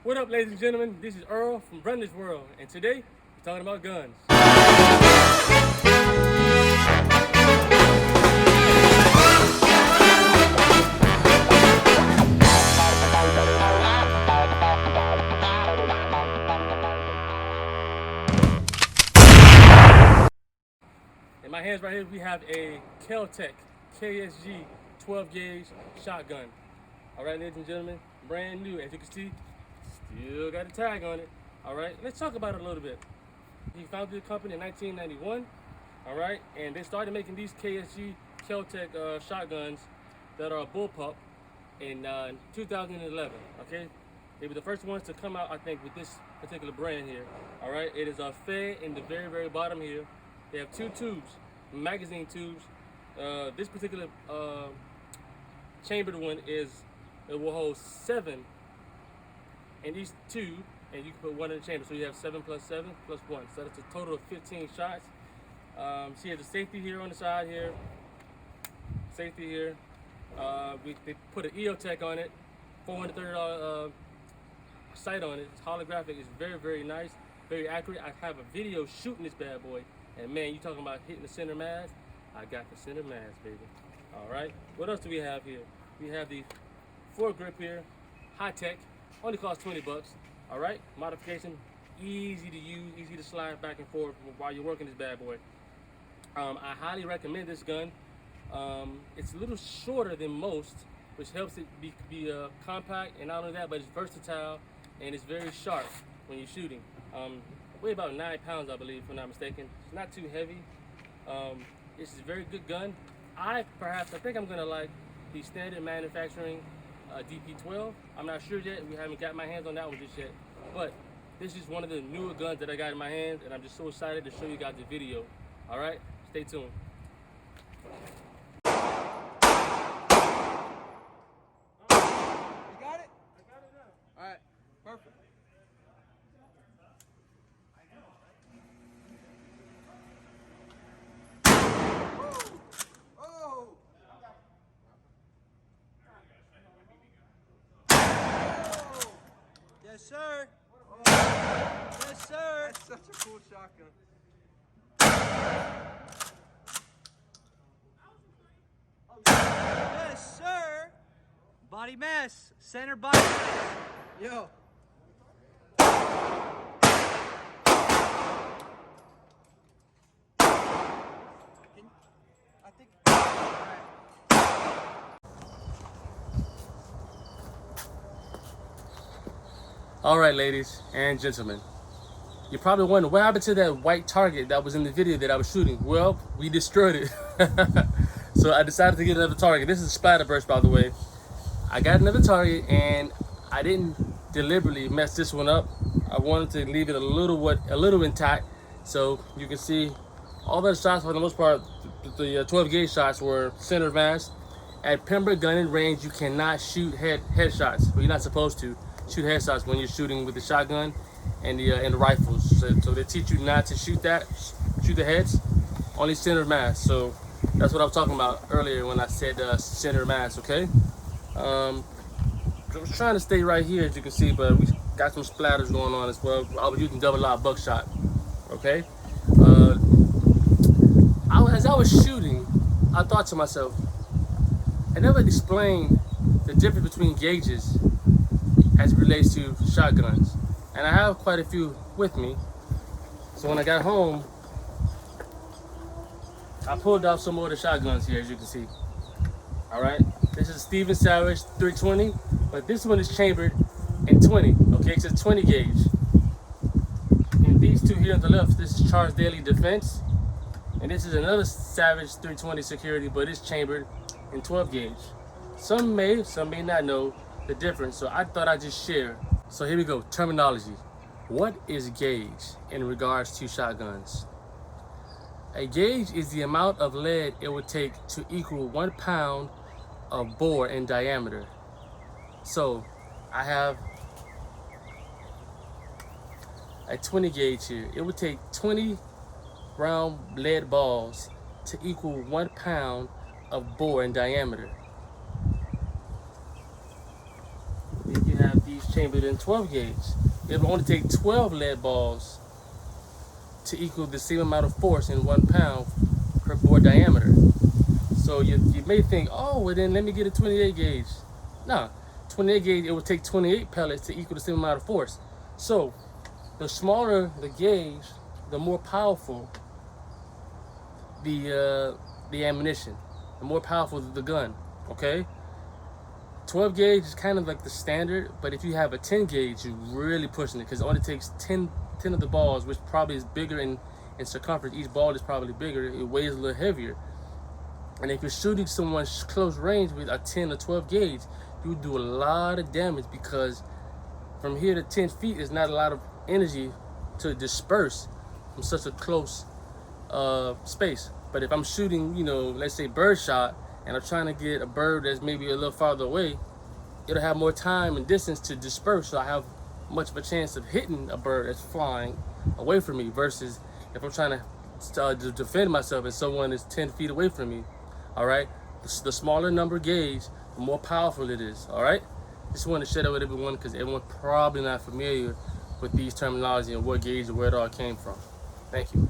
What up, ladies and gentlemen? This is Earl from BrundageWorld, and today we're talking about guns. In my hands right here, we have a KELTEC KSG 12 gauge shotgun. All right, ladies and gentlemen, brand new. As you can see, still got a tag on it. All right, let's talk about it a little bit. He founded the company in 1991. All right, and they started making these KSG KELTEC shotguns that are a bullpup in 2011. Okay, they were the first ones to come out, I think, with this particular brand here. All right, it is a fed in the very bottom here. They have two tubes, magazine tubes. This particular chambered one it will hold 7 in each tube, and you can put 1 in the chamber. So you have 7 plus 7 plus 1. So that's a total of 15 shots. So you have the safety here on the side here. Safety here. They put an EOTech on it, $430 sight on it. It's holographic. It's very nice, very accurate. I have a video shooting this bad boy, and man, you talking about hitting the center mass? I got the center mass, baby. All right. What else do we have here? We have the foregrip here, high tech. Only costs 20 bucks. All right. Modification, easy to use, easy to slide back and forth while you're working this bad boy. I highly recommend this gun. It's a little shorter than most, which helps it be compact, and not only that, but it's versatile and it's very sharp when you're shooting. Weigh about 9 pounds, I believe, if I'm not mistaken. It's not too heavy. This is a very good gun. I think I'm gonna like the standard manufacturing DP12. I'm not sure yet. We haven't got my hands on that one just yet. But this is one of the newer guns that I got in my hands, and I'm just so excited to show you guys the video. All right, stay tuned. You got it? I got it now. All right, perfect. Oh! Yes, sir. Yes, sir. That's such a cool shotgun. Yes, sir. Body mass, center body mass. Yo. I think. All right, ladies and gentlemen. You're probably wondering what happened to that white target that was in the video that I was shooting. Well, we destroyed it. So I decided to get another target. This is a splatter burst, by the way. I got another target, and I didn't deliberately mess this one up. I wanted to leave it a little intact, so you can see all the shots for the most part. The 12 gauge shots were center mass. At Pembroke gunning range, you cannot shoot headshots. Well, you're not supposed to shoot headshots when you're shooting with the shotgun and the rifles. So they teach you not to shoot the heads, only center mass. So that's what I was talking about earlier when I said center mass. Okay. I was trying to stay right here, as you can see, but we got some splatters going on as well. I was using double lock buckshot. Okay. As I was shooting, I thought to myself, I never explained the difference between gauges as it relates to shotguns, and I have quite a few with me. So when I got home, I pulled out some more of the shotguns here, as you can see. All right, this is Steven Savage 320, but this one is chambered in 20. Okay, it's a 20 gauge. And these two here on the left, this is Charles Daily Defense, and this is another Savage 320 security, but it's chambered in 12 gauge. Some may not know the difference, so I thought I'd just share. So here we go, terminology. What is gauge in regards to shotguns? A gauge is the amount of lead it would take to equal 1 pound of bore in diameter. So I have a 20 gauge here. It would take 20 round lead balls to equal 1 pound of bore in diameter. Then you have these chamber than 12 gauge. It will only take 12 lead balls to equal the same amount of force in 1 pound per bore diameter. So you may think, oh, well then let me get a 28 gauge. Nah, 28 gauge, it will take 28 pellets to equal the same amount of force. So the smaller the gauge, the more powerful the ammunition, the more powerful the gun, okay? 12 gauge is kind of like the standard, but if you have a 10 gauge, you're really pushing it because it only takes 10 of the balls, which probably is bigger in circumference. Each ball is probably bigger. It weighs a little heavier. And if you're shooting someone close range with a 10 or 12 gauge, you do a lot of damage because from here to 10 feet is not a lot of energy to disperse from such a close space. But if I'm shooting, you know, let's say bird shot, and I'm trying to get a bird that's maybe a little farther away, it'll have more time and distance to disperse, so I have much of a chance of hitting a bird that's flying away from me versus if I'm trying to defend myself and someone is 10 feet away from me. All right, the smaller number gauge, the more powerful it is. All right, just want to share that with everyone because everyone's probably not familiar with these terminology and what gauge and where it all came from. Thank you.